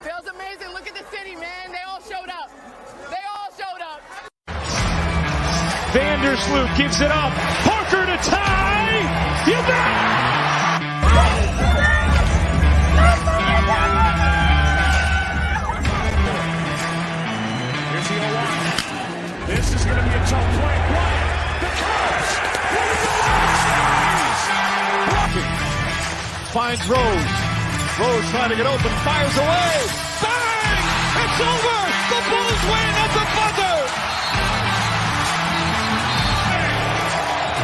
Feels amazing. Look at the city, man. They all showed up. They all showed up. Vandersloot gives it up. Parker to tie. You bet. Here's the 0-1. This is going to be a tough play. Bryant, the Cubs. Finds Rose. Rose trying to get open, fires away. Bang! It's over! The Bulls win at the buzzer!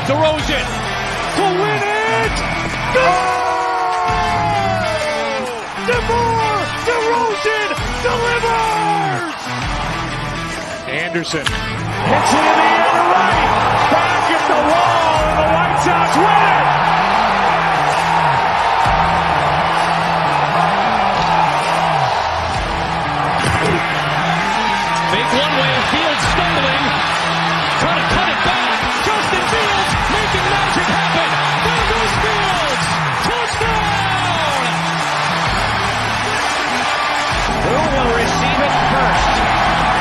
DeRozan to win it! Goal! DeMar DeRozan delivers! Anderson hits it in the air to right. Back at the wall, and the White Sox win it! Big one-way, Fields stumbling, trying to cut it back. Justin Fields making magic happen. There goes Fields. Touchdown! Who will receive it first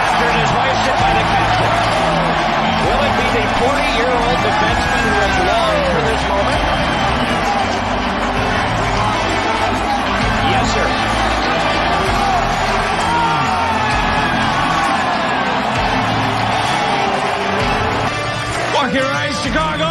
after it is hoisted by the captain? Will it be the 40-year-old defenseman who has longed for this moment? Yes, sir. Walking right, Chicago!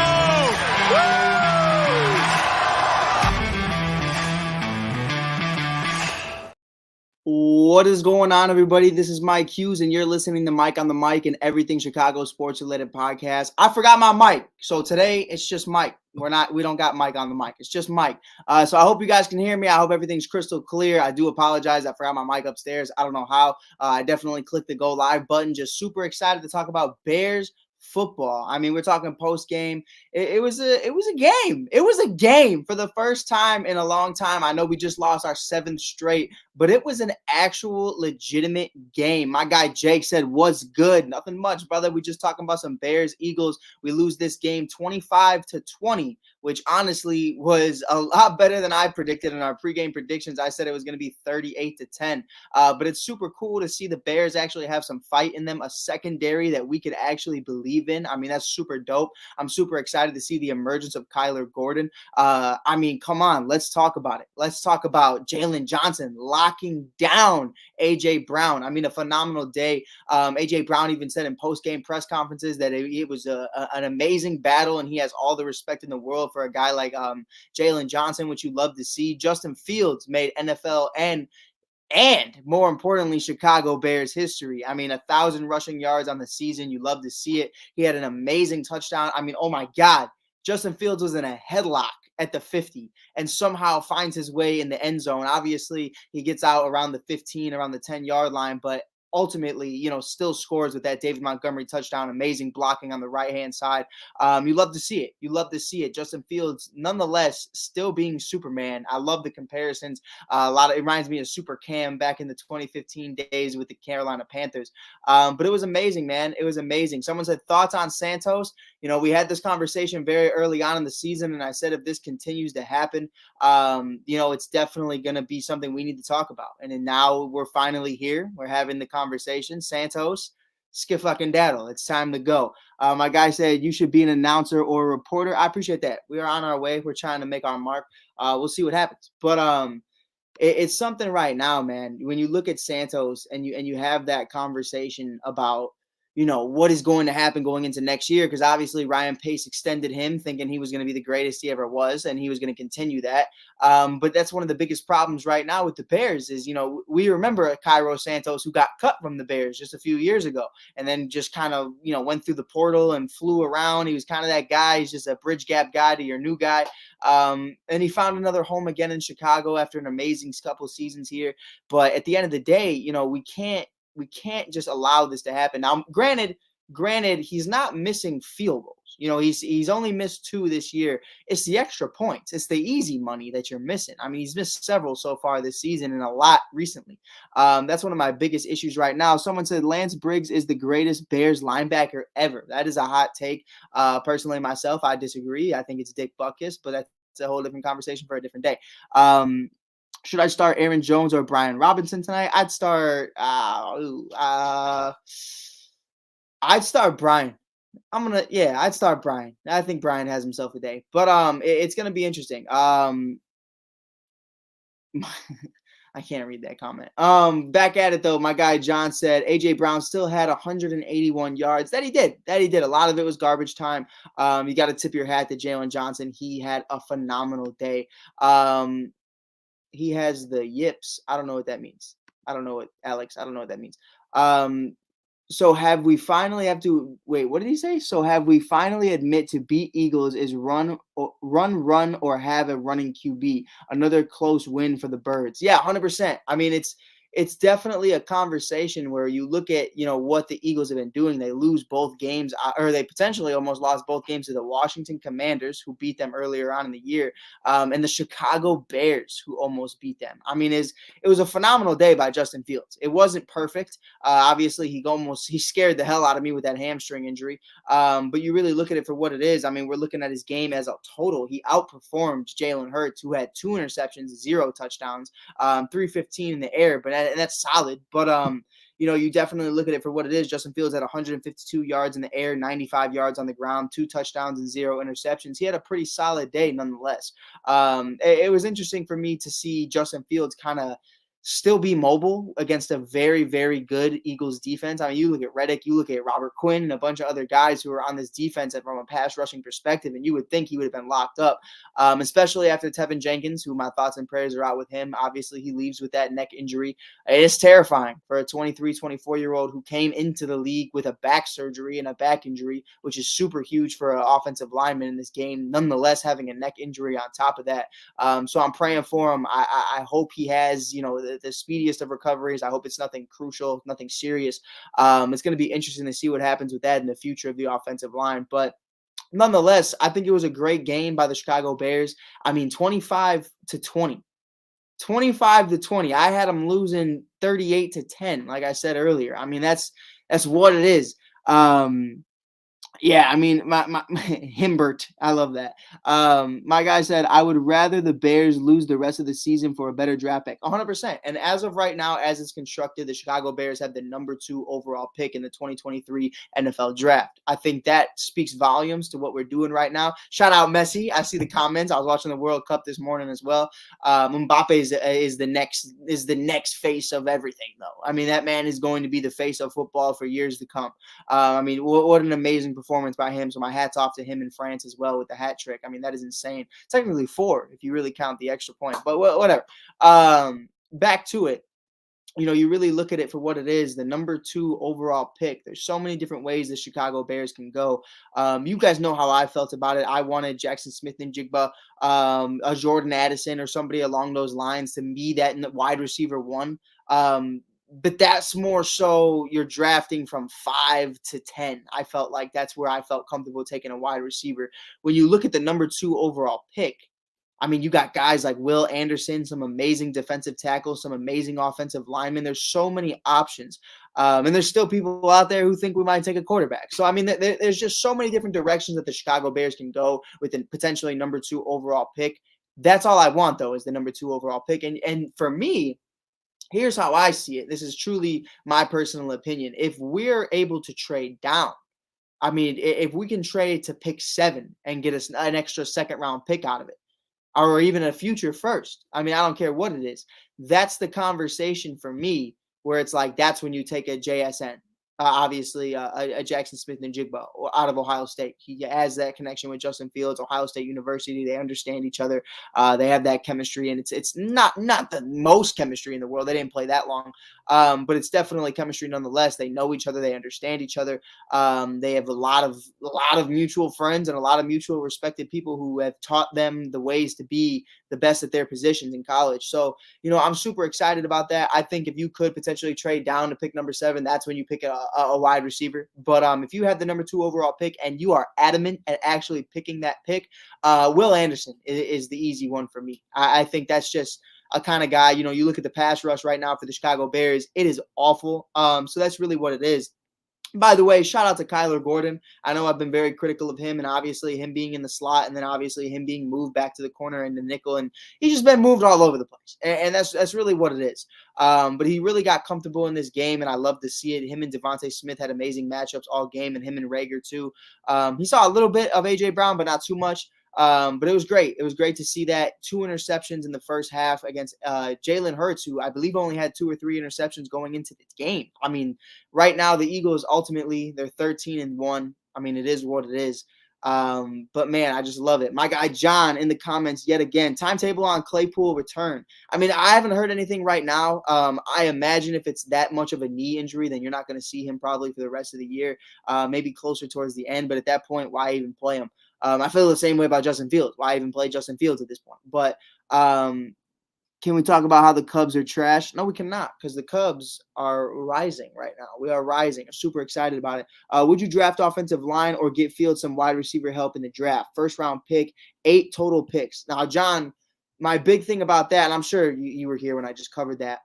What is going on, everybody? This is Mike Hughes, and you're listening to Mike on the Mic and Everything Chicago Sports Related Podcast. I forgot my mic, so today it's just Mike. We don't got Mike on the mic. It's just Mike. So I hope you guys can hear me. I hope everything's crystal clear. I do apologize. I forgot my mic upstairs. I don't know how. I definitely clicked the go live button. Just super excited to talk about Bears football. I mean, we're talking post game. It was a game. It was a game for the first time in a long time. I know we just lost our 7th straight, but it was an actual legitimate game. My guy Jake said, "What's good?" Nothing much, brother. We just talking about some Bears Eagles. We lose this game 25-20, which honestly was a lot better than I predicted in our pregame predictions. I said it was going to be 38-10. But it's super cool to see the Bears actually have some fight in them, a secondary that we could actually believe in. I mean, that's super dope. I'm super excited to see the emergence of Kyler Gordon. I mean, come on, let's talk about it. Let's talk about Jalen Johnson locking down A.J. Brown. I mean, a phenomenal day. A.J. Brown even said in post-game press conferences that it was an amazing battle, and he has all the respect in the world for a guy like Jalen Johnson, which you love to see. Justin Fields made NFL and more importantly, Chicago Bears history. I mean, 1,000 rushing yards on the season. You love to see it. He had an amazing touchdown. I mean, oh my God, Justin Fields was in a headlock at the 50 and somehow finds his way in the end zone. Obviously, he gets out around the 15, around the 10-yard line, but ultimately, still scores with that David Montgomery touchdown. Amazing blocking on the right-hand side. You love to see it. You love to see it. Justin Fields, nonetheless, still being Superman. I love the comparisons. It reminds me of Super Cam back in the 2015 days with the Carolina Panthers. But it was amazing, man. It was amazing. Someone said, thoughts on Santos? We had this conversation very early on in the season, and I said if this continues to happen, it's definitely going to be something we need to talk about. And then now we're finally here. We're having the conversation. Santos, skip fucking daddle. It's time to go. My guy said you should be an announcer or a reporter. I appreciate that. We are on our way. We're trying to make our mark. We'll see what happens. But it's something right now, man. When you look at Santos and you have that conversation about what is going to happen going into next year, because obviously Ryan Pace extended him thinking he was going to be the greatest he ever was, and he was going to continue that. But that's one of the biggest problems right now with the Bears is, we remember Cairo Santos who got cut from the Bears just a few years ago and then just kind of, went through the portal and flew around. He was kind of that guy. He's just a bridge gap guy to your new guy. And he found another home again in Chicago after an amazing couple of seasons here. But at the end of the day, we can't just allow this to happen. Now, granted, he's not missing field goals. He's only missed 2 this year. It's the extra points. It's the easy money that you're missing. I mean, he's missed several so far this season and a lot recently. That's one of my biggest issues right now. Someone said Lance Briggs is the greatest Bears linebacker ever. That is a hot take. Personally, myself, I disagree. I think it's Dick Butkus, but that's a whole different conversation for a different day. Should I start Aaron Jones or Brian Robinson tonight? I'd start Brian. I'd start Brian. I think Brian has himself a day. But it's gonna be interesting. I can't read that comment. Back at it though, my guy John said AJ Brown still had 181 yards. That he did. A lot of it was garbage time. You got to tip your hat to Jalen Johnson. He had a phenomenal day. He has the yips. I don't know what that means. I don't know what that means. So have we finally what did he say? So have we finally admit to beat Eagles is run or have a running QB? Another close win for the Birds. Yeah, 100%. I mean, it's definitely a conversation where you look at, what the Eagles have been doing. They lose both games, or they potentially almost lost both games to the Washington Commanders, who beat them earlier on in the year, and the Chicago Bears, who almost beat them. I mean, it was a phenomenal day by Justin Fields. It wasn't perfect. Obviously, he scared the hell out of me with that hamstring injury. But you really look at it for what it is. I mean, we're looking at his game as a total. He outperformed Jalen Hurts, who had 2 interceptions, 0 touchdowns, 315 in the air, and that's solid. But you definitely look at it for what it is. Justin Fields had 152 yards in the air, 95 yards on the ground, 2 touchdowns and 0 interceptions. He had a pretty solid day nonetheless. It was interesting for me to see Justin Fields kind of still be mobile against a very, very good Eagles defense. I mean, you look at Reddick, you look at Robert Quinn and a bunch of other guys who are on this defense from a pass rushing perspective, and you would think he would have been locked up, especially after Tevin Jenkins, who my thoughts and prayers are out with him. Obviously, he leaves with that neck injury. It's terrifying for a 23, 24-year-old who came into the league with a back surgery and a back injury, which is super huge for an offensive lineman in this game, nonetheless having a neck injury on top of that. So I'm praying for him. I hope he has, the speediest of recoveries. I hope it's nothing crucial, nothing serious. It's going to be interesting to see what happens with that in the future of the offensive line. But nonetheless, I think it was a great game by the Chicago Bears. I mean, 25-20. 25-20. I had them losing 38-10, like I said earlier. I mean, that's what it is. Yeah, I mean, my Himbert, I love that. My guy said, I would rather the Bears lose the rest of the season for a better draft pick. 100%. And as of right now, as it's constructed, the Chicago Bears have the number 2 overall pick in the 2023 NFL draft. I think that speaks volumes to what we're doing right now. Shout out Messi. I see the comments. I was watching the World Cup this morning as well. Mbappe is the next face of everything, though. I mean, that man is going to be the face of football for years to come. I mean, what an amazing performance by him. So my hat's off to him in France as well with the hat trick. I mean, that is insane. Technically 4 if you really count the extra point, but whatever. Back to it. You really look at it for what it is, the number 2 overall pick. There's so many different ways the Chicago Bears can go. You guys know how I felt about it. I wanted Jackson Smith-Njigba, a Jordan Addison or somebody along those lines to be that wide receiver 1. But that's more so you're drafting from 5 to 10. I felt like that's where I felt comfortable taking a wide receiver. When you look at the number 2 overall pick, I mean, you got guys like Will Anderson, some amazing defensive tackles, some amazing offensive linemen. There's so many options. And there's still people out there who think we might take a quarterback. So, I mean, there's just so many different directions that the Chicago Bears can go with a potentially number 2 overall pick. That's all I want, though, is the number 2 overall pick. And for me, here's how I see it. This is truly my personal opinion. If we're able to trade down, I mean, if we can trade to pick 7 and get us an extra second-round pick out of it, or even a future first, I mean, I don't care what it is. That's the conversation for me where it's like that's when you take a JSN. Obviously, a Jackson Smith-Njigba out of Ohio State. He has that connection with Justin Fields, Ohio State University. They understand each other. They have that chemistry, and it's not the most chemistry in the world. They didn't play that long, but it's definitely chemistry nonetheless. They know each other. They understand each other. They have a lot of mutual friends and a lot of mutual respected people who have taught them the ways to be the best at their positions in college. So, I'm super excited about that. I think if you could potentially trade down to pick number 7, that's when you pick a wide receiver. But if you have the number 2 overall pick and you are adamant at actually picking that pick, Will Anderson is the easy one for me. I think that's just a kind of guy, you look at the pass rush right now for the Chicago Bears, it is awful. So that's really what it is. By the way, shout out to Kyler Gordon. I know I've been very critical of him, and obviously him being in the slot, and then obviously him being moved back to the corner and the nickel, and he's just been moved all over the place, and that's really what it is. But he really got comfortable in this game, and I love to see it. Him and Devontae Smith had amazing matchups all game, and him and Rager too. He saw a little bit of AJ Brown, but not too much. But it was great. It was great to see that 2 interceptions in the first half against Jalen Hurts, who I believe only had 2 or 3 interceptions going into this game. I mean, right now the Eagles ultimately they're 13-1. I mean, it is what it is. But man, I just love it. My guy John in the comments yet again. Timetable on Claypool return. I mean, I haven't heard anything right now. I imagine if it's that much of a knee injury, then you're not going to see him probably for the rest of the year. Maybe closer towards the end. But at that point, why even play him? I feel the same way about Justin Fields. Why even play Justin Fields at this point? But can we talk about how the Cubs are trash? No, we cannot, because the Cubs are rising right now. We are rising. I'm super excited about it. Would you draft offensive line or get Fields some wide receiver help in the draft? First round pick, 8 total picks. Now, John, my big thing about that, and I'm sure you were here when I just covered that.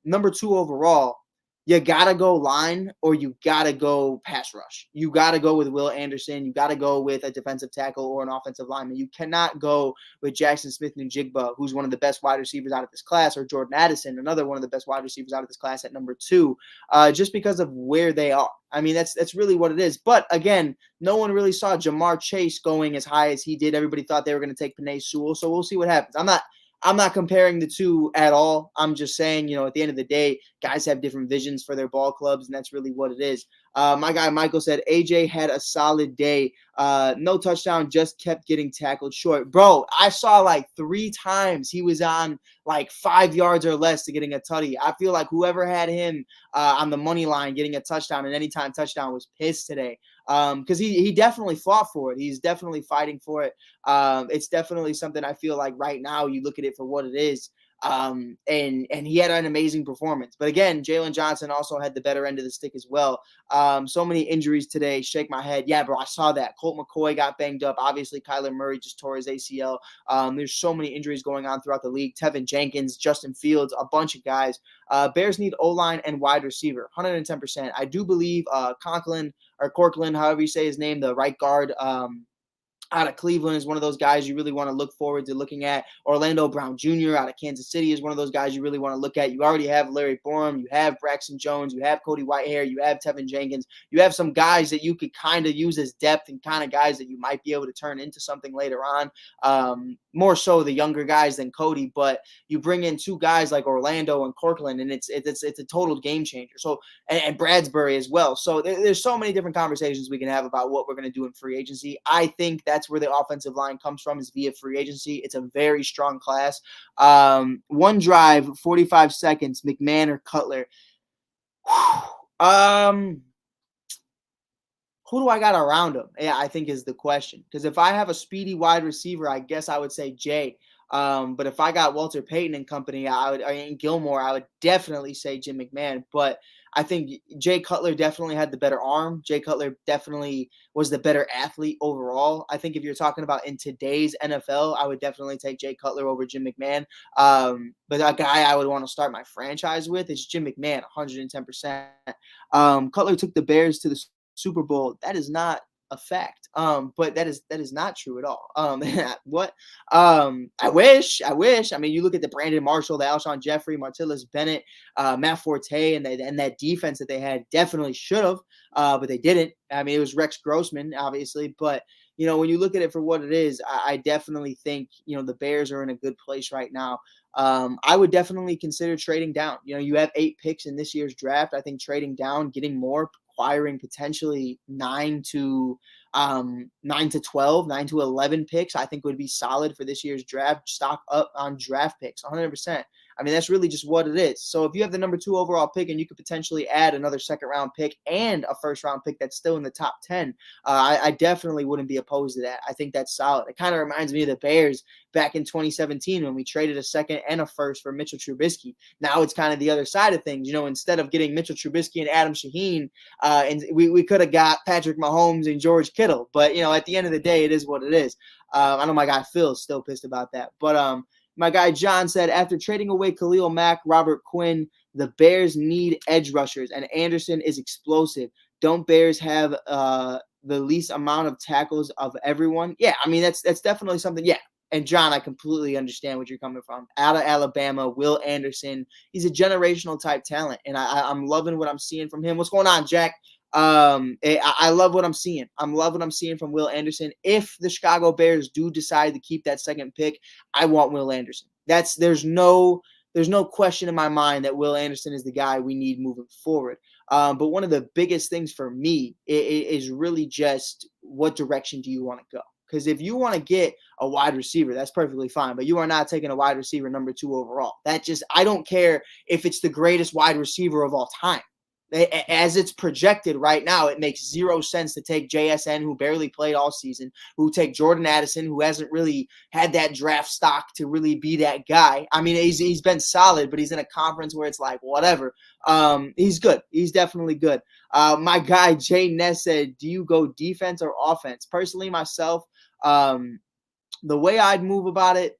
Number 2 overall, you got to go line or you got to go pass rush. You got to go with Will Anderson. You got to go with a defensive tackle or an offensive lineman. You cannot go with Jackson Smith-Njigba, who's one of the best wide receivers out of this class, or Jordan Addison, another one of the best wide receivers out of this class at number 2, just because of where they are. I mean, that's really what it is. But again, no one really saw Jamar Chase going as high as he did. Everybody thought they were going to take Penei Sewell. So we'll see what happens. I'm not comparing the two at all. I'm just saying, at the end of the day, guys have different visions for their ball clubs, and that's really what it is. My guy Michael said, AJ had a solid day. No touchdown, just kept getting tackled short. Bro, I saw like 3 times he was on like 5 yards or less to getting a tutty. I feel like whoever had him on the money line getting a touchdown, and anytime touchdown, was pissed today. Because he definitely fought for it. He's definitely fighting for it. It's definitely something I feel like right now you look at it for what it is. And he had an amazing performance. But again, Jalen Johnson also had the better end of the stick as well. So many injuries today. Shake my head. Yeah, bro, I saw that. Colt McCoy got banged up. Obviously, Kyler Murray just tore his ACL. There's so many injuries going on throughout the league. Tevin Jenkins, Justin Fields, a bunch of guys. Bears need O-line and wide receiver, 110%. I do believe Conklin or Corkland, however you say his name, the right guard, out of Cleveland is one of those guys you really want to look forward to looking at. Orlando Brown Jr. out of Kansas City is one of those guys you really want to look at. You already have Larry Borum. You have Braxton Jones. You have Cody Whitehair. You have Tevin Jenkins. You have some guys that you could kind of use as depth and kind of guys that you might be able to turn into something later on. More so the younger guys than Cody, but you bring in 2 guys like Orlando and Corkland, and it's a total game changer. So and Bradbury as well. So there's so many different conversations we can have about what we're going to do in free agency. I think that's where the offensive line comes from, is via free agency. It's a very strong class. 1 drive, 45 seconds, McMahon or Cutler. Who do I got around him? Yeah, I think is the question. Because if I have a speedy wide receiver, I guess I would say Jay. But if I got Walter Payton and company, Gilmore, I would definitely say Jim McMahon. But I think Jay Cutler definitely had the better arm. Jay Cutler definitely was the better athlete overall. I think if you're talking about in today's NFL, I would definitely take Jay Cutler over Jim McMahon. But a guy I would want to start my franchise with is Jim McMahon, 110%. Cutler took the Bears to the Super Bowl. That is not a fact. But that is not true at all. What? I wish. I mean, you look at the Brandon Marshall, the Alshon Jeffrey, Martellus Bennett, Matt Forte, and that defense that they had definitely should have, but they didn't. I mean, it was Rex Grossman, obviously, but when you look at it for what it is, I definitely think, the Bears are in a good place right now. I would definitely consider trading down. You have 8 picks in this year's draft. I think trading down, getting more, acquiring potentially 9 to 12, 9 to 11 picks, I think would be solid for this year's draft. Stock up on draft picks, 100%. I mean, that's really just what it is. So if you have the number 2 overall pick and you could potentially add another 2nd round pick and a 1st round pick that's still in the top 10, I definitely wouldn't be opposed to that. I think that's solid. It kind of reminds me of the Bears back in 2017 when we traded a 2nd and a 1st for Mitchell Trubisky. Now it's kind of the other side of things. Instead of getting Mitchell Trubisky and Adam Shaheen, and we could have got Patrick Mahomes and George Kittle. But, at the end of the day, it is what it is. I know my guy Phil's still pissed about that. But my guy John said, after trading away Khalil Mack, Robert Quinn, the Bears need edge rushers, and Anderson is explosive. don't Bears have the least amount of tackles of everyone? Yeah, I mean, that's definitely something. Yeah. And John, I completely understand what you're coming from. Out of Alabama, Will Anderson, he's a generational type talent, and I'm loving what I'm seeing from him. What's going on, Jack? I love what I'm seeing. I'm loving what I'm seeing from Will Anderson. If the Chicago Bears do decide to keep that second pick, I want Will Anderson. There's no question in my mind that Will Anderson is the guy we need moving forward. But one of the biggest things for me is really just what direction do you want to go? Because if you want to get a wide receiver, that's perfectly fine. But you are not taking a wide receiver number 2 overall. I don't care if it's the greatest wide receiver of all time. As it's projected right now, it makes zero sense to take JSN, who barely played all season, who take Jordan Addison, who hasn't really had that draft stock to really be that guy. I mean, he's been solid, but he's in a conference where it's like, whatever. He's good. He's definitely good. My guy, Jay Ness, said, do you go defense or offense? Personally, myself, the way I'd move about it,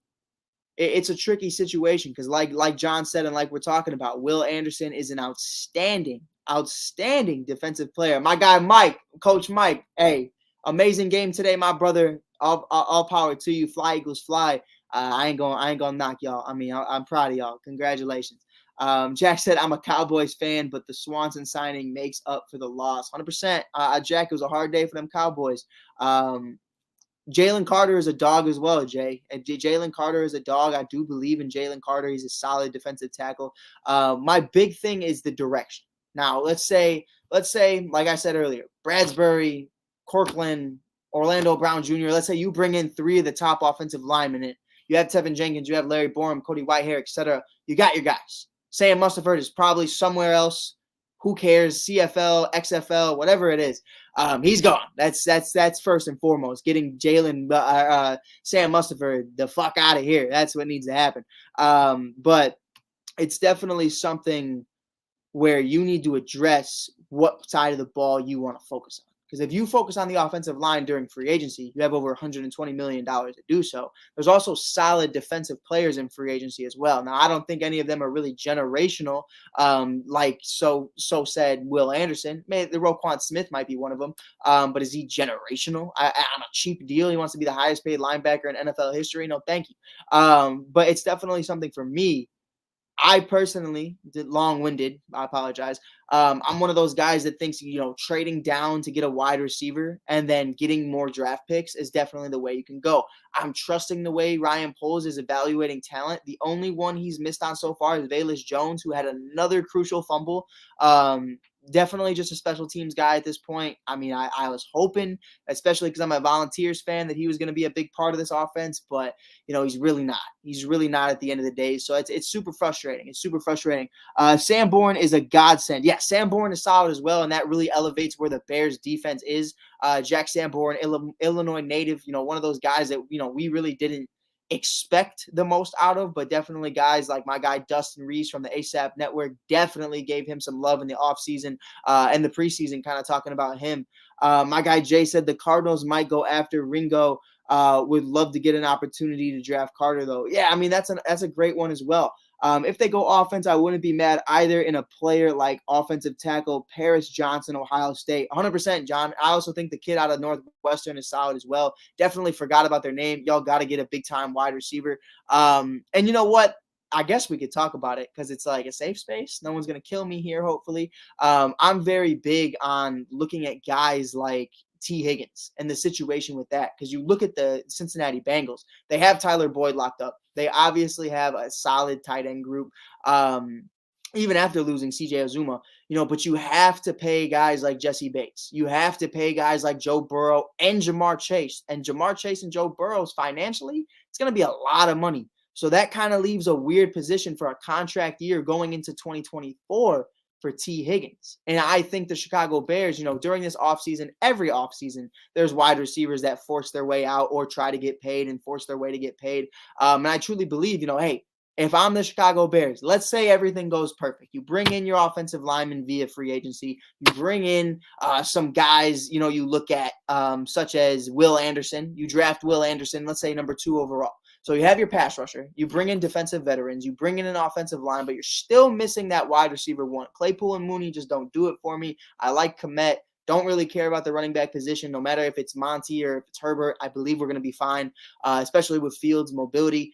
it's a tricky situation because like John said and like we're talking about, Will Anderson is an outstanding defensive player. My guy Mike, Coach Mike, hey, amazing game today, my brother. All power to you. Fly Eagles fly. I ain't gonna knock y'all. I mean, I'm proud of y'all. Congratulations. Jack said, I'm a Cowboys fan, but the Swanson signing makes up for the loss. 100%. Jack, it was a hard day for them Cowboys. Jalen Carter is a dog as well, Jay. And Jalen Carter is a dog. I do believe in Jalen Carter. He's a solid defensive tackle. My big thing is the direction. Now, let's say, like I said earlier, Bradbury, Corkland, Orlando Brown Jr., let's say you bring in 3 of the top offensive linemen. You have Tevin Jenkins, you have Larry Borum, Cody Whitehair, etc. You got your guys. Sam Mustipher is probably somewhere else. Who cares? CFL, XFL, whatever it is. He's gone. That's first and foremost. Getting Sam Mustipher the fuck out of here. That's what needs to happen. But it's definitely something where you need to address what side of the ball you want to focus on. Because if you focus on the offensive line during free agency, you have over $120 million to do so. There's also solid defensive players in free agency as well. Now, I don't think any of them are really generational, like so said Will Anderson. Maybe the Roquan Smith might be one of them, but is he generational? On a cheap deal, he wants to be the highest paid linebacker in NFL history? No, thank you. But it's definitely something for me. I personally did long-winded. I apologize. I'm one of those guys that thinks, trading down to get a wide receiver and then getting more draft picks is definitely the way you can go. I'm trusting the way Ryan Poles is evaluating talent. The only one he's missed on so far is Velus Jones, who had another crucial fumble. Definitely just a special teams guy at this point. I mean, I was hoping, especially because I'm a Volunteers fan, that he was going to be a big part of this offense, but, he's really not. He's really not at the end of the day. So it's super frustrating. It's super frustrating. Sanborn is a godsend. Yeah, Sanborn is solid as well, and that really elevates where the Bears defense is. Jack Sanborn, Illinois native, one of those guys that, we really didn't expect the most out of, but definitely guys like my guy Dustin Reese from the ASAP Network definitely gave him some love in the offseason and the preseason, kind of talking about him. My guy Jay said the Cardinals might go after Ringo. Would love to get an opportunity to draft Carter, though. Yeah, I mean, that's a great one as well. If they go offense, I wouldn't be mad either in a player like offensive tackle Paris Johnson, Ohio State. 100%, John. I also think the kid out of Northwestern is solid as well. Definitely forgot about their name. Y'all got to get a big-time wide receiver. And you know what? I guess we could talk about it because it's like a safe space. No one's going to kill me here, hopefully. I'm very big on looking at guys like T. Higgins and the situation with that, because you look at the Cincinnati Bengals, they have Tyler Boyd locked up. They obviously have a solid tight end group, even after losing CJ Uzomah, but you have to pay guys like Jesse Bates. You have to pay guys like Joe Burrow and Jamar Chase. And Jamar Chase and Joe Burrow, financially, it's going to be a lot of money. So that kind of leaves a weird position for a contract year going into 2024 for T. Higgins. And I think the Chicago Bears, during this offseason, every offseason, there's wide receivers that force their way out or try to get paid and force their way to get paid. And I truly believe, hey, if I'm the Chicago Bears, let's say everything goes perfect. You bring in your offensive lineman via free agency. You bring in some guys, you look at such as Will Anderson. You draft Will Anderson, let's say number 2 overall. So you have your pass rusher, you bring in defensive veterans, you bring in an offensive line, but you're still missing that wide receiver one. Claypool and Mooney just don't do it for me. I like Kmet. Don't really care about the running back position, no matter if it's Monty or if it's Herbert. I believe we're going to be fine, especially with Fields' mobility.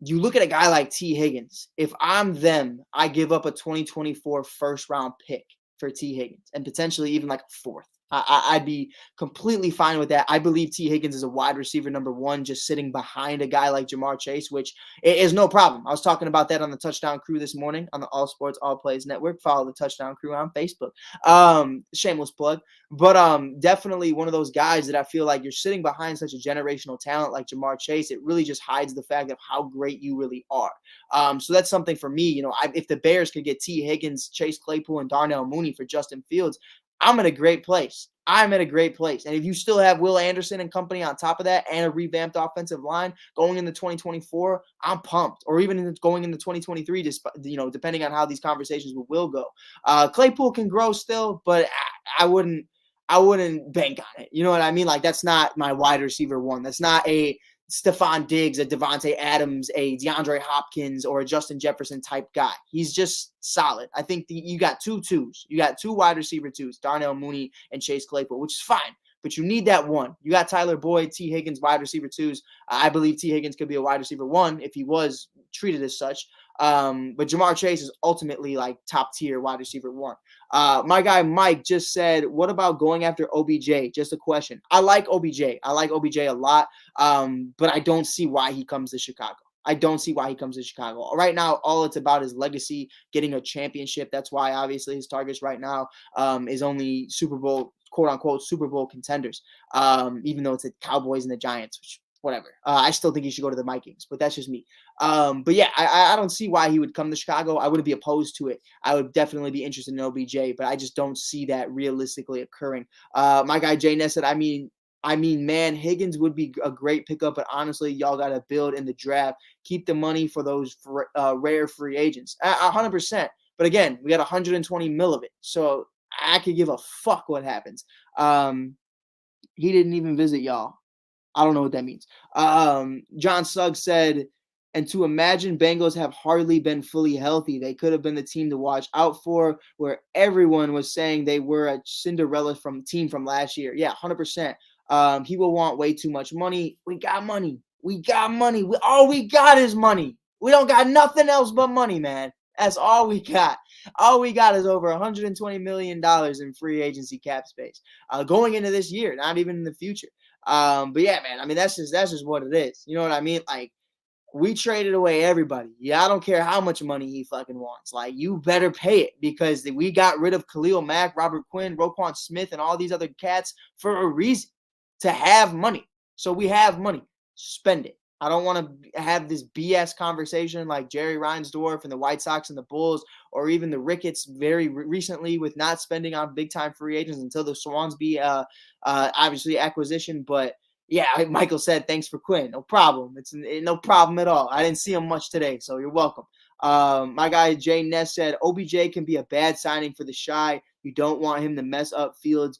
You look at a guy like T. Higgins. If I'm them, I give up a 2024 first-round pick for T. Higgins and potentially even like a fourth. I'd be completely fine with that. I believe T. Higgins is a wide receiver number 1, just sitting behind a guy like Jamar Chase, which is no problem. I was talking about that on the Touchdown Crew this morning on the All Sports All Plays Network. Follow the Touchdown Crew on Facebook. Shameless plug. But definitely one of those guys that I feel like you're sitting behind such a generational talent like Jamar Chase. It really just hides the fact of how great you really are. So that's something for me. If the Bears could get T. Higgins, Chase Claypool, and Darnell Mooney for Justin Fields, I'm in a great place. I'm in a great place. And if you still have Will Anderson and company on top of that and a revamped offensive line going into 2024, I'm pumped. Or even going into 2023, just depending on how these conversations with Will go. Claypool can grow still, but I wouldn't bank on it. You know what I mean? Like, that's not my wide receiver 1. That's not a Stephon Diggs, a Devontae Adams, a DeAndre Hopkins, or a Justin Jefferson type guy. He's just solid. I think you got 2 twos. You got 2 wide receiver 2s, Darnell Mooney and Chase Claypool, which is fine. But you need that 1. You got Tyler Boyd, T. Higgins, wide receiver 2s. I believe T. Higgins could be a wide receiver 1 if he was treated as such. But Jamar Chase is ultimately like top tier wide receiver 1. My guy Mike just said, what about going after OBJ? Just a question. I like OBJ. I like OBJ a lot, but I don't see why he comes to Chicago. I don't see why he comes to Chicago. Right now, all it's about is legacy, getting a championship. That's why, obviously, his targets right now is only Super Bowl, quote-unquote, Super Bowl contenders, even though it's the Cowboys and the Giants, which whatever. I still think he should go to the Vikings, but that's just me. But yeah, I don't see why he would come to Chicago. I wouldn't be opposed to it. I would definitely be interested in OBJ, but I just don't see that realistically occurring. My guy Jay Ness said, I mean, man, Higgins would be a great pickup, but honestly, y'all got to build in the draft. Keep the money for those rare free agents. 100%. But again, we got 120 mil of it, so I could give a fuck what happens. He didn't even visit y'all. I don't know what that means. John Suggs said, and to imagine Bengals have hardly been fully healthy. They could have been the team to watch out for, where everyone was saying they were a Cinderella team from last year. Yeah, 100%. He will want way too much money. We got money. All we got is money. We don't got nothing else but money, man. That's all we got. All we got is over $120 million in free agency cap space going into this year, not even in the future. But yeah, man, I mean, that's just what it is. You know what I mean? Like, we traded away everybody. Yeah, I don't care how much money he fucking wants. Like, you better pay it, because we got rid of Khalil Mack, Robert Quinn, Roquan Smith, and all these other cats for a reason, to have money. So we have money. Spend it. I don't want to have this BS conversation like Jerry Reinsdorf and the White Sox and the Bulls, or even the Ricketts very recently with not spending on big-time free agents until the Swans be obviously acquisition. But yeah, Michael said, thanks for Quinn. No problem. It's no problem at all. I didn't see him much today, so you're welcome. My guy Jay Ness said, OBJ can be a bad signing for the Shy. You don't want him to mess up Fields'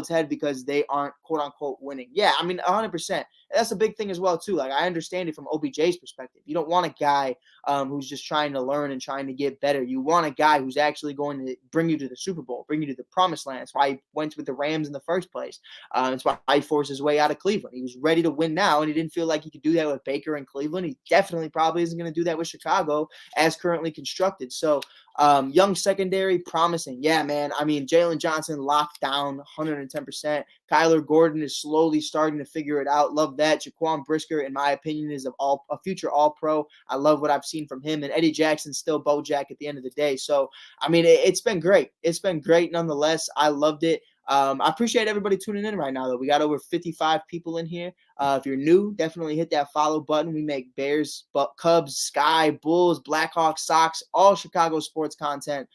head because they aren't, quote unquote, winning. Yeah, I mean, 100%. That's a big thing as well, too. Like, I understand it from OBJ's perspective. You don't want a guy who's just trying to learn and trying to get better. You want a guy who's actually going to bring you to the Super Bowl, bring you to the promised land. That's why he went with the Rams in the first place. That's why he forced his way out of Cleveland. He was ready to win now, and he didn't feel like he could do that with Baker in Cleveland. He definitely probably isn't going to do that with Chicago as currently constructed. So, young secondary, promising. Yeah, man. I mean, Jalen Johnson locked down 110%. Kyler Gordon is slowly starting to figure it out. Love that. Jaquan Brisker, in my opinion, is a future All-Pro. I love what I've seen from him. And Eddie Jackson's still Bojack at the end of the day. So, I mean, it's been great. It's been great nonetheless. I loved it. I appreciate everybody tuning in right now, though. We got over 55 people in here. If you're new, definitely hit that follow button. We make Bears, Cubs, Sky, Bulls, Blackhawks, Sox, all Chicago sports content.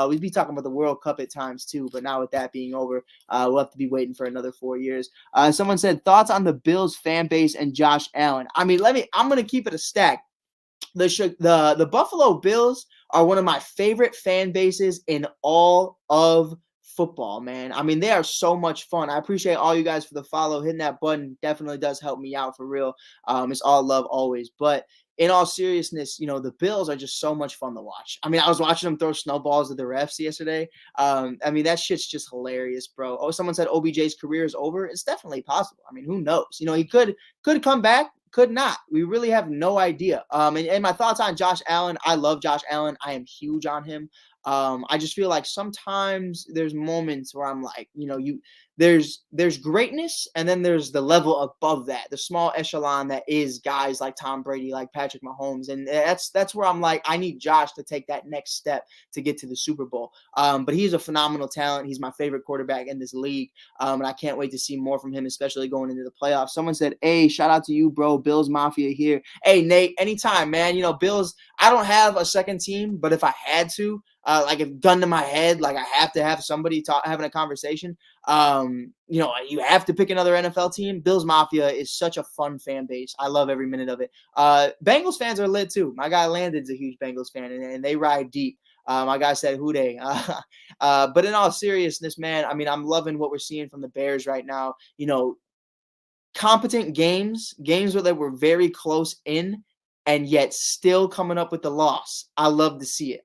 We'd be talking about the World Cup at times, too. But now with that being over, we'll have to be waiting for another 4 years. Someone said, thoughts on the Bills fan base and Josh Allen? I mean, I'm going to keep it a stack. The Buffalo Bills are one of my favorite fan bases in all of football, man. I mean, they are so much fun. I appreciate all you guys for the follow. Hitting that button definitely does help me out for real. It's all love always. But in all seriousness, the Bills are just so much fun to watch. I mean, I was watching them throw snowballs at the refs yesterday. I mean, that shit's just hilarious, bro. Oh, someone said OBJ's career is over. It's definitely possible. I mean, who knows? He could come back, could not. We really have no idea. And my thoughts on Josh Allen. I love Josh Allen. I am huge on him. I just feel like sometimes there's moments where I'm like, there's greatness, and then there's the level above that, the small echelon that is guys like Tom Brady, like Patrick Mahomes, and that's where I'm like, I need Josh to take that next step to get to the Super Bowl. But he's a phenomenal talent. He's my favorite quarterback in this league, and I can't wait to see more from him, especially going into the playoffs. Someone said, "Hey, shout out to you, bro. Bills Mafia here." Hey, Nate, anytime, man. Bills. I don't have a second team, but if I had to. Like if gun to my head, like I have to have somebody having a conversation. You have to pick another NFL team. Bills Mafia is such a fun fan base. I love every minute of it. Bengals fans are lit too. My guy Landon's a huge Bengals fan, and they ride deep. My guy said, "Who they?" But in all seriousness, man, I mean, I'm loving what we're seeing from the Bears right now. Competent games where they were very close in, and yet still coming up with the loss. I love to see it.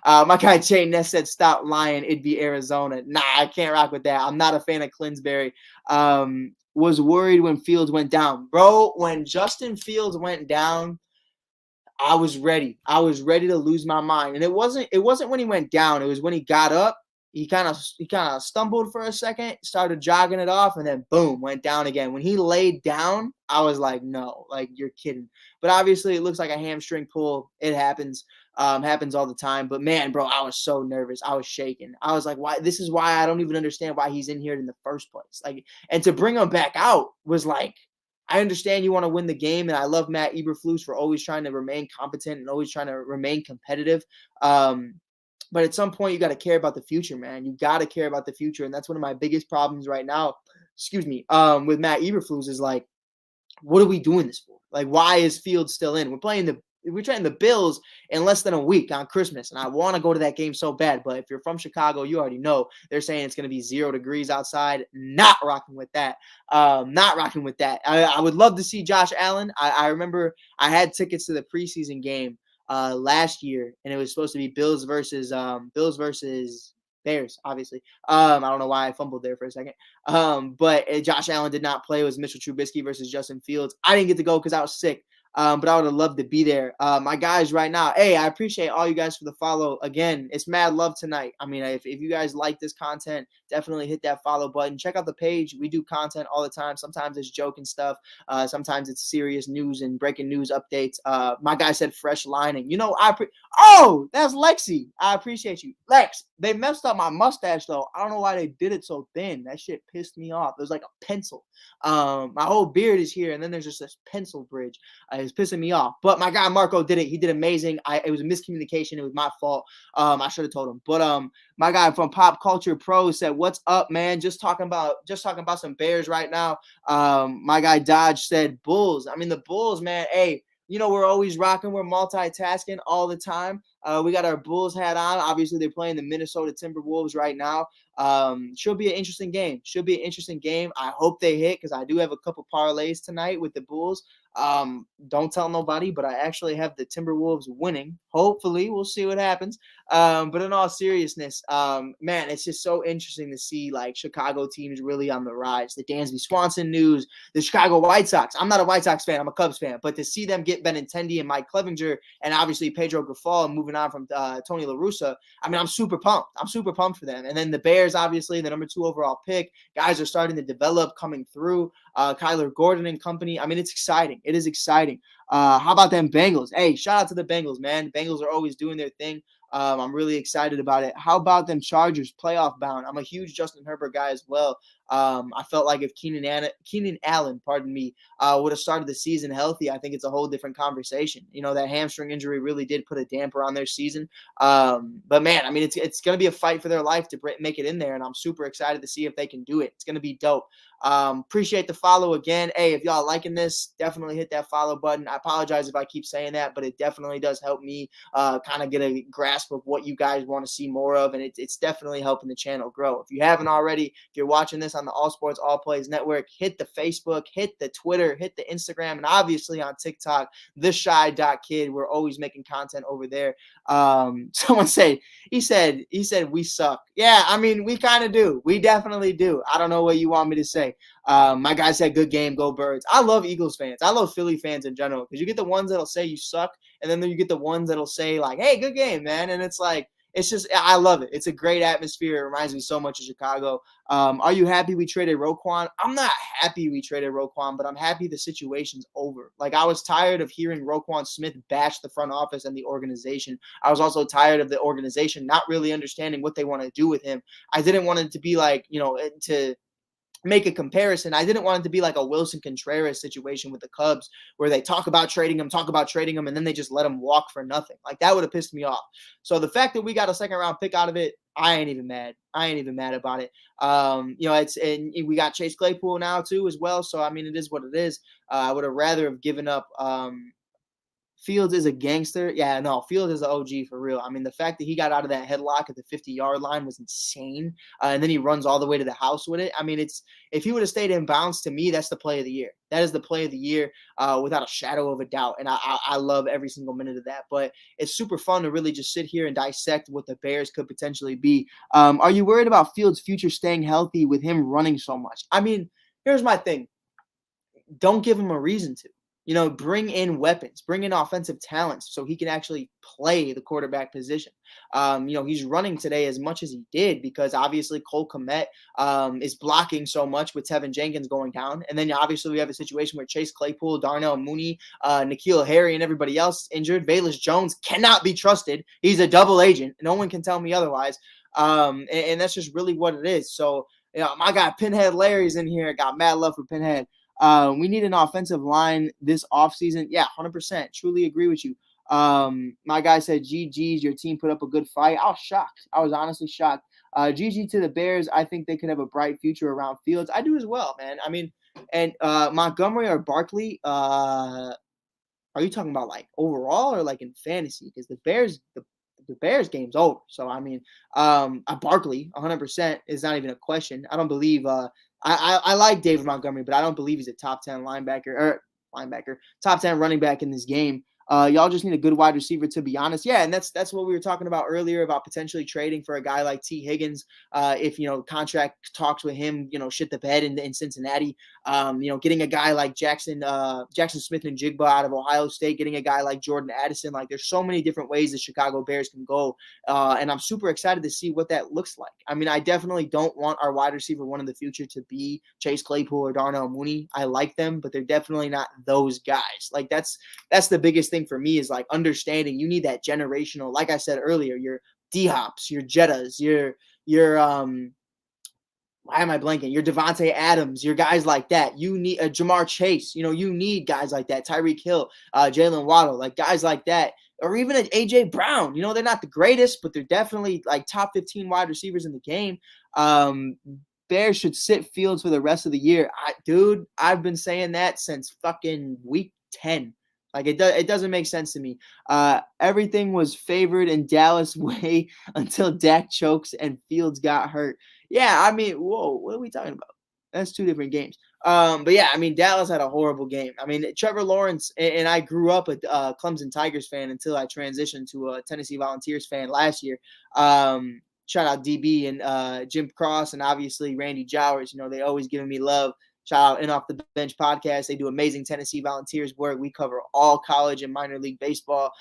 My guy Jay Ness said, "Stop lying. It'd be Arizona." Nah, I can't rock with that. I'm not a fan of Clinsbury. Was worried when Fields went down. Bro, when Justin Fields went down, I was ready. I was ready to lose my mind. And it wasn't when he went down. It was when he got up. He kind of stumbled for a second, started jogging it off, and then boom, went down again. When he laid down, I was like, no, like you're kidding. But obviously, it looks like a hamstring pull. It happens. Happens all the time. But man, bro, I was so nervous. I was shaking. I was like, why? This is why I don't even understand why he's in here in the first place. Like, and to bring him back out was like, I understand you want to win the game, and I love Matt Eberflus for always trying to remain competent and always trying to remain competitive. But at some point, you got to care about the future, man. You got to care about the future. And that's one of my biggest problems right now, with Matt Eberflus is like, what are we doing this for? Like, why is Fields still in? We're playing the Bills in less than a week on Christmas. And I want to go to that game so bad. But if you're from Chicago, you already know they're saying it's going to be 0 degrees outside. Not rocking with that. I would love to see Josh Allen. I remember I had tickets to the preseason game last year, and it was supposed to be Bills versus Bears, obviously. I don't know why I fumbled there for a second. But Josh Allen did not play. It was Mitchell Trubisky versus Justin Fields. I didn't get to go because I was sick. But I would have loved to be there. My guys right now, hey, I appreciate all you guys for the follow. Again, it's mad love tonight. I mean, if you guys like this content, definitely hit that follow button. Check out the page. We do content all the time. Sometimes it's joking stuff. Sometimes it's serious news and breaking news updates. My guy said fresh lining. Oh, that's Lexi. I appreciate you. Lex, they messed up my mustache, though. I don't know why they did it so thin. That shit pissed me off. It was like a pencil. My whole beard is here, and then there's just this pencil bridge. It's pissing me off. But my guy Marco did it. He did amazing. It was a miscommunication. It was my fault. I should have told him. But my guy from Pop Culture Pro said, "What's up, man? Just talking about some Bears right now." My guy Dodge said, "Bulls." I mean, the Bulls, man. Hey, we're always rocking. We're multitasking all the time. We got our Bulls hat on. Obviously, they're playing the Minnesota Timberwolves right now. Should be an interesting game. I hope they hit because I do have a couple parlays tonight with the Bulls. Don't tell nobody, but I actually have the Timberwolves winning. Hopefully, we'll see what happens. But in all seriousness, man, it's just so interesting to see like Chicago teams really on the rise. The Dansby Swanson news, the Chicago White Sox. I'm not a White Sox fan. I'm a Cubs fan. But to see them get Benintendi and Mike Clevinger and obviously Pedro Grifol moving on from Tony La Russa, I mean, I'm super pumped. I'm super pumped for them. And then the Bears, obviously, the number 2 overall pick. Guys are starting to develop, coming through. Kyler Gordon and company. I mean, it's exciting. It is exciting. How about them Bengals? Hey, shout out to the Bengals, man. The Bengals are always doing their thing. I'm really excited about it. How about them Chargers playoff bound? I'm a huge Justin Herbert guy as well. I felt like if Keenan Allen, would have started the season healthy, I think it's a whole different conversation. That hamstring injury really did put a damper on their season. But man, I mean, it's going to be a fight for their life to make it in there, and I'm super excited to see if they can do it. It's going to be dope. Appreciate the follow again. Hey, if y'all liking this, definitely hit that follow button. I apologize if I keep saying that, but it definitely does help me kind of get a grasp grasp of what you guys want to see more of, and it's definitely helping the channel grow. If you haven't already, if you're watching this on the All Sports All Plays Network, hit the Facebook, hit the Twitter, hit the Instagram, and obviously on TikTok, theshy.kid. We're always making content over there. Someone said, he said we suck. Yeah, I mean, we kind of do. We definitely do. I don't know what you want me to say. My guy said, good game, go Birds. I love Eagles fans. I love Philly fans in general, because you get the ones that'll say you suck, and then you get the ones that'll say, like, hey, good game, man. And it's like, it's just, I love it. It's a great atmosphere. It reminds me so much of Chicago. Are you happy we traded Roquan? I'm not happy we traded Roquan, but I'm happy the situation's over. Like, I was tired of hearing Roquan Smith bash the front office and the organization. I was also tired of the organization not really understanding what they want to do with him. I didn't want it to be like, to make a comparison. I didn't want it to be like a Wilson Contreras situation with the Cubs, where they talk about trading him, and then they just let him walk for nothing. Like, that would have pissed me off. So the fact that we got a second round pick out of it, I ain't even mad. I ain't even mad about it. And we got Chase Claypool now too as well. So I mean, it is what it is. I would have rather have given up. Fields is a gangster. Yeah, no, Fields is an OG for real. I mean, the fact that he got out of that headlock at the 50-yard line was insane. And then he runs all the way to the house with it. I mean, if he would have stayed in bounds, to me, that's the play of the year. That is the play of the year without a shadow of a doubt. And I love every single minute of that. But it's super fun to really just sit here and dissect what the Bears could potentially be. Are you worried about Fields' future staying healthy with him running so much? I mean, here's my thing. Don't give him a reason to. Bring in weapons, bring in offensive talents so he can actually play the quarterback position. He's running today as much as he did because obviously Cole Kmet is blocking so much with Tevin Jenkins going down. And then obviously we have a situation where Chase Claypool, Darnell Mooney, N'Keal Harry, and everybody else injured. Velus Jones cannot be trusted. He's a double agent. No one can tell me otherwise. And that's just really what it is. So, my guy Pinhead Larry's in here. Got mad love for Pinhead. We need an offensive line this offseason. Yeah, 100%. Truly agree with you. My guy said, GG's, your team put up a good fight. I was shocked. I was honestly shocked. GG to the Bears. I think they could have a bright future around Fields. I do as well, man. I mean, and Montgomery or Barkley, are you talking about like overall or like in fantasy? Because the Bears game's over. So, I mean, Barkley, 100% is not even a question. I don't believe I like David Montgomery, but I don't believe he's a top 10 top 10 running back in this game. Y'all just need a good wide receiver, to be honest. Yeah, and that's what we were talking about earlier about potentially trading for a guy like T. Higgins. If contract talks with him, shit the bed in Cincinnati. Getting a guy like Jackson Smith and Jigba out of Ohio State, getting a guy like Jordan Addison. Like, there's so many different ways the Chicago Bears can go, and I'm super excited to see what that looks like. I mean, I definitely don't want our wide receiver one in the future to be Chase Claypool or Darnell Mooney. I like them, but they're definitely not those guys. Like, that's the biggest thing for me, is like understanding you need that generational, like I said earlier, your D-Hops, your Jettas, your why am I blanking? Your Devontae Adams, your guys like that. You need a Jamar Chase. You need guys like that. Tyreek Hill, Jalen Waddle, like guys like that. Or even an A.J. Brown. They're not the greatest, but they're definitely like top 15 wide receivers in the game. Bears should sit Fields for the rest of the year. I've been saying that since fucking week 10. Like, it doesn't make sense to me. Everything was favored in Dallas way until Dak chokes and Fields got hurt. Yeah, I mean, whoa, what are we talking about? That's two different games. But yeah, I mean, Dallas had a horrible game. I mean, Trevor Lawrence, and I grew up a Clemson Tigers fan until I transitioned to a Tennessee Volunteers fan last year. Shout out DB and Jim Cross and obviously Randy Jowers. They always giving me love. Shout out In Off the Bench podcast. They do amazing Tennessee Volunteers work. We cover all college and minor league baseball.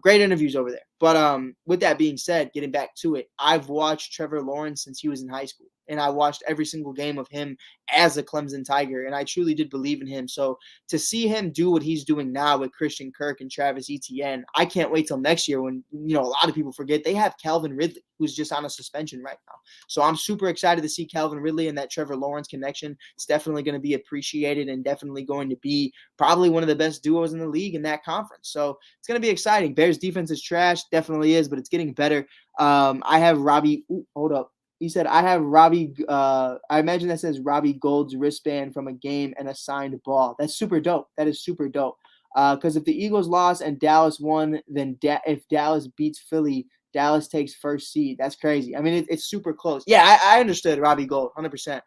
Great interviews over there. But with that being said, getting back to it, I've watched Trevor Lawrence since he was in high school. And I watched every single game of him as a Clemson Tiger. And I truly did believe in him. So to see him do what he's doing now with Christian Kirk and Travis Etienne, I can't wait till next year when, a lot of people forget they have Calvin Ridley, who's just on a suspension right now. So I'm super excited to see Calvin Ridley and that Trevor Lawrence connection. It's definitely going to be appreciated and definitely going to be probably one of the best duos in the league in that conference. So it's going to be exciting. Bears defense is trash. Definitely is, but it's getting better. I have Robbie. Hold up. He said, I have Robbie. I imagine that says Robbie Gold's wristband from a game and a signed ball. That's super dope. That is super dope. Because if the Eagles lost and Dallas won, then if Dallas beats Philly, Dallas takes first seed. That's crazy. I mean, it's super close. Yeah, I understood Robbie Gold, 100%.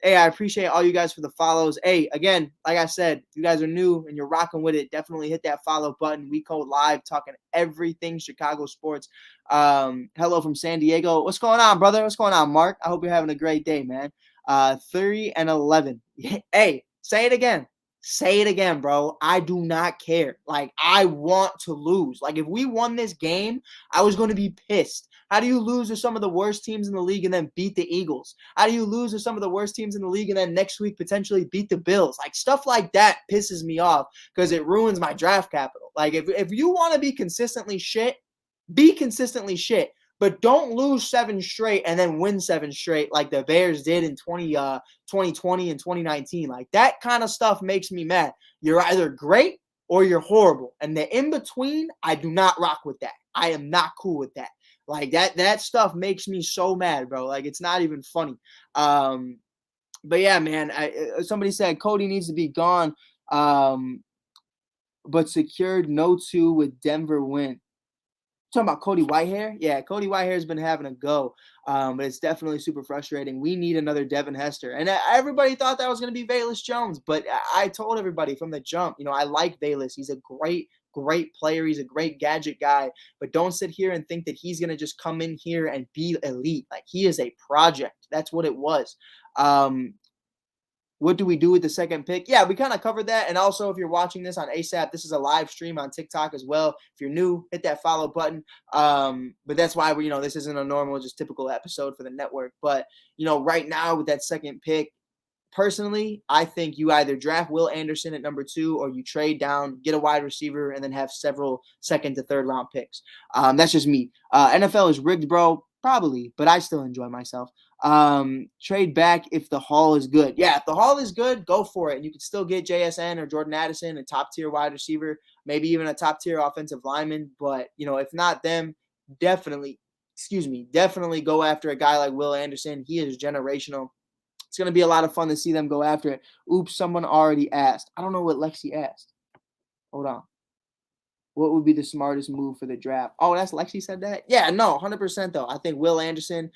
Hey, I appreciate all you guys for the follows. Hey, again, like I said, if you guys are new and you're rocking with it, definitely hit that follow button. We Code Live, talking everything Chicago sports. Hello from San Diego. What's going on, brother? What's going on, Mark? I hope you're having a great day, man. 3-11. Hey, say it again. Say it again, bro. I do not care. Like, I want to lose. Like, if we won this game, I was going to be pissed. How do you lose to some of the worst teams in the league and then beat the Eagles? How do you lose to some of the worst teams in the league and then next week potentially beat the Bills? Like, stuff like that pisses me off because it ruins my draft capital. Like, if you want to be consistently shit, be consistently shit. But don't lose 7 straight and then win 7 straight like the Bears did in 2020 and 2019. Like, that kind of stuff makes me mad. You're either great or you're horrible. And the in-between, I do not rock with that. I am not cool with that. Like, that stuff makes me so mad, bro. Like, it's not even funny. But, yeah, man, somebody said Cody needs to be gone, but secured no 2 with Denver win. Talking about Cody Whitehair? Yeah, Cody Whitehair's been having a go, but it's definitely super frustrating. We need another Devin Hester. And everybody thought that was going to be Velus Jones, but I told everybody from the jump, I like Velus. He's a great player. He's a great gadget guy, but don't sit here and think that he's going to just come in here and be elite. Like, he is a project. That's what it was. What do we do with the second pick? Yeah, we kind of covered that. And also, if you're watching this on ASAP, this is a live stream on TikTok as well. If you're new, hit that follow button. But that's why this isn't a normal, just typical episode for the network. But, right now with that second pick, personally, I think you either draft Will Anderson at number 2 or you trade down, get a wide receiver, and then have several second to third round picks. That's just me. NFL is rigged, bro. Probably, but I still enjoy myself. Trade back if the haul is good. Yeah, if the haul is good, go for it. And you can still get JSN or Jordan Addison, a top-tier wide receiver, maybe even a top-tier offensive lineman. But, if not them, definitely go after a guy like Will Anderson. He is generational. It's going to be a lot of fun to see them go after it. Oops, someone already asked. I don't know what Lexi asked. Hold on. What would be the smartest move for the draft? Oh, that's Lexi said that? Yeah, no, 100% though. I think Will Anderson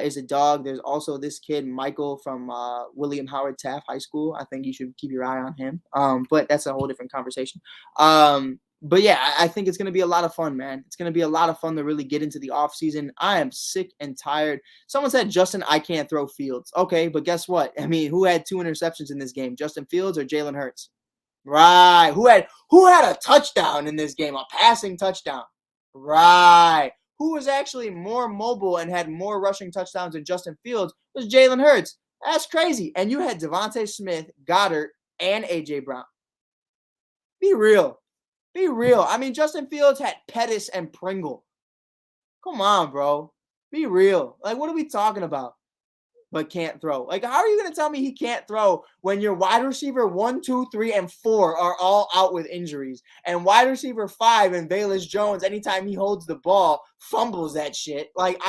is a dog. There's also this kid, Michael, from William Howard Taft High School. I think you should keep your eye on him. But that's a whole different conversation. But yeah, I think it's going to be a lot of fun, man. It's going to be a lot of fun to really get into the offseason. I am sick and tired. Someone said, Justin, I can't throw Fields. Okay, but guess what? I mean, who had 2 interceptions in this game? Justin Fields or Jalen Hurts? Right. Who had a touchdown in this game? A passing touchdown. Right. Who was actually more mobile and had more rushing touchdowns than Justin Fields was Jalen Hurts. That's crazy. And you had Devontae Smith, Goddard, and A.J. Brown. Be real. Be real. I mean, Justin Fields had Pettis and Pringle. Come on, bro. Be real. Like, what are we talking about? But can't throw. Like, how are you going to tell me he can't throw when your wide receiver 1, 2, 3, and 4 are all out with injuries? And wide receiver 5 and Velus Jones, anytime he holds the ball, fumbles that shit. Like,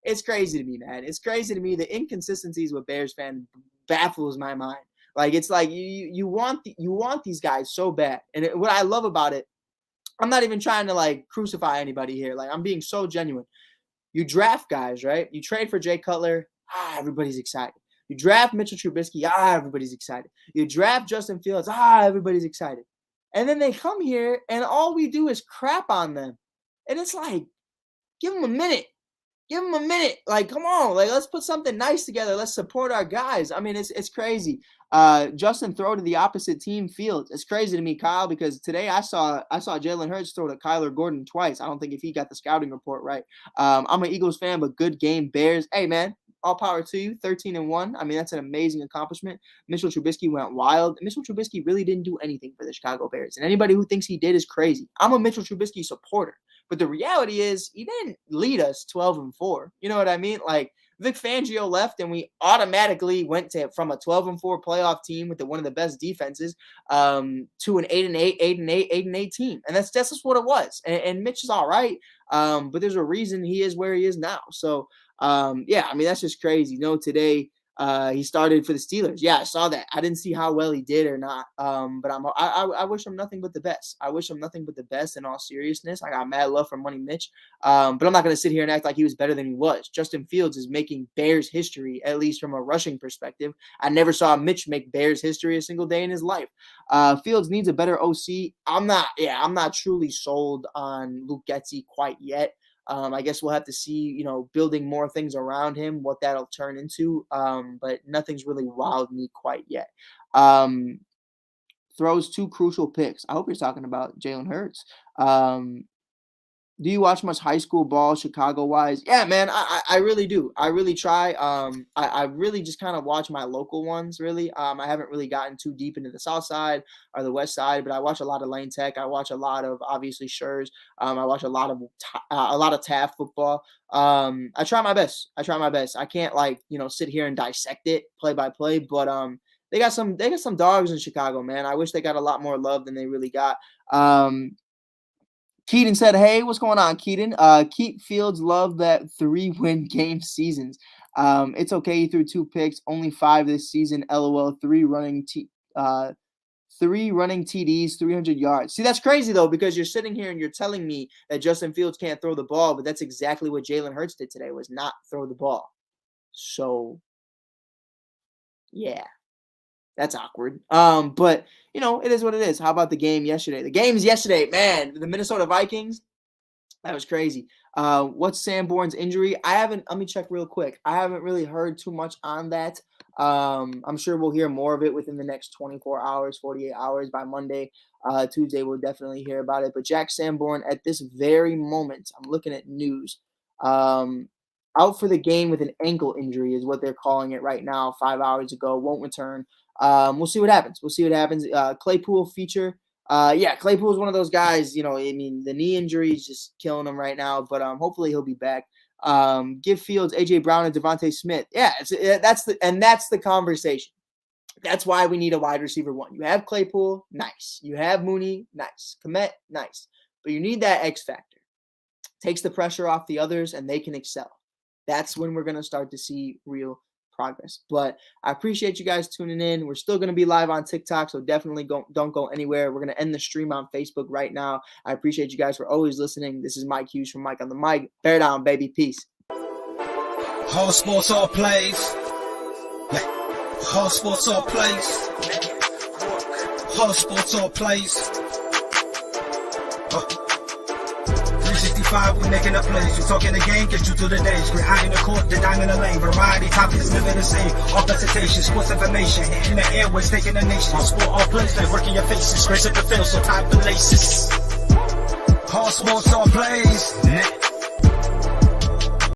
it's crazy to me, man. It's crazy to me. The inconsistencies with Bears fan baffles my mind. Like, it's like you want these guys so bad. And what I love about it, I'm not even trying to, like, crucify anybody here. Like, I'm being so genuine. You draft guys, right? You trade for Jay Cutler. Everybody's excited. You draft Mitchell Trubisky. Everybody's excited. You draft Justin Fields. Everybody's excited. And then they come here, and all we do is crap on them. And it's like, give them a minute. Give them a minute. Like, come on. Like, let's put something nice together. Let's support our guys. I mean, it's crazy. Justin throw to the opposite team Fields. It's crazy to me, Kyle, because today I saw Jalen Hurts throw to Kyler Gordon twice. I don't think if he got the scouting report right. I'm an Eagles fan, but good game. Bears. Hey, man. All power to you, 13-1. I mean, that's an amazing accomplishment. Mitchell Trubisky went wild. Mitchell Trubisky really didn't do anything for the Chicago Bears. And anybody who thinks he did is crazy. I'm a Mitchell Trubisky supporter. But the reality is he didn't lead us 12-4. You know what I mean? Like, Vic Fangio left, and we automatically went from a 12-4 playoff team with one of the best defenses to an 8-8 team. And that's just what it was. And Mitch is all right. But there's a reason he is where he is now. So, yeah, I mean, that's just crazy. Today He started for the Steelers. Yeah, I saw that. I didn't see how well he did or not. But I wish him nothing but the best. I wish him nothing but the best in all seriousness. I got mad love for Money Mitch. But I'm not going to sit here and act like he was better than he was. Justin Fields is making Bears history, at least from a rushing perspective. I never saw Mitch make Bears history a single day in his life. Fields needs a better OC. I'm not truly sold on Luke Getsy quite yet. I guess we'll have to see, building more things around him, what that'll turn into. But nothing's really wowed me quite yet. Throws 2 crucial picks. I hope you're talking about Jalen Hurts. Do you watch much high school ball, Chicago-wise? Yeah, man, I really do. I really try. I really just kind of watch my local ones, really. I haven't really gotten too deep into the South Side or the West Side, but I watch a lot of Lane Tech. I watch a lot of, obviously, Schurz. I watch a lot of Taft football. I try my best. I can't, sit here and dissect it play by play, but they got some dogs in Chicago, man. I wish they got a lot more love than they really got. Keaton said, hey, what's going on, Keaton? Keep Fields love that 3-win game seasons. It's okay. He threw 2 picks, only 5 this season. LOL, 3 running TDs, 300 yards. See, that's crazy, though, because you're sitting here and you're telling me that Justin Fields can't throw the ball, but that's exactly what Jalen Hurts did today, was not throw the ball. So, yeah. That's awkward. But, it is what it is. How about the game yesterday? The games yesterday, man, the Minnesota Vikings, that was crazy. What's Sanborn's injury? Let me check real quick. I haven't really heard too much on that. I'm sure we'll hear more of it within the next 24 hours, 48 hours. By Monday, Tuesday, we'll definitely hear about it. But Jack Sanborn, at this very moment, I'm looking at news, out for the game with an ankle injury is what they're calling it right now. 5 hours ago, won't return. We'll see what happens. Claypool feature. Claypool is one of those guys, the knee injury is just killing him right now, but hopefully he'll be back. Give Fields, A.J. Brown, and Devontae Smith. Yeah, that's the conversation. That's why we need a wide receiver 1. You have Claypool, nice. You have Mooney, nice. Kmet, nice. But you need that X factor. Takes the pressure off the others, and they can excel. That's when we're going to start to see real progress. But I appreciate you guys tuning in. We're still going to be live on TikTok, so definitely don't go anywhere. We're going to end the stream on Facebook right now. I appreciate you guys for always listening. This is Mike Hughes from Mike on the Mic. Bear down, baby. Peace. Whole sports all plays. Whole sports all plays. Whole sports all plays. 365, we making up plays. We talking the game, get you to the days. We're high in the court, the dime in the lane. Variety topics, living the same. All presentation, sports information. Hitting the airways, taking the nation. All sport, all plays, they working your faces. Grace at the field, so tie the laces. All sports, all plays.